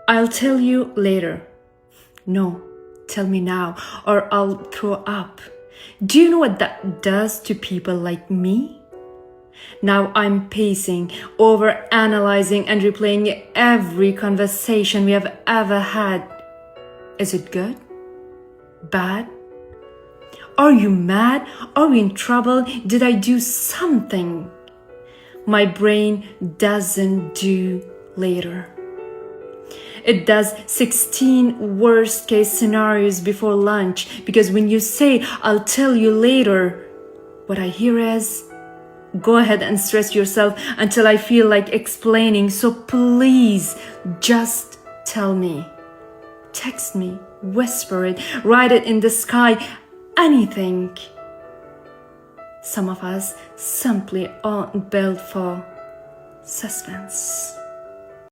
I'll tell you later. No, tell me now, or I'll throw up. Do you know what that does to people like me? Now I'm pacing, overanalyzing, and replaying every conversation we have ever had. Is it good? Bad? Are you mad? Are we in trouble? Did I do something? My brain doesn't do later. It does 16 worst case scenarios before lunch, because when you say, I'll tell you later, what I hear is, go ahead and stress yourself until I feel like explaining, so please just tell me. Text me, whisper it, write it in the sky, anything. Some of us simply aren't built for suspense.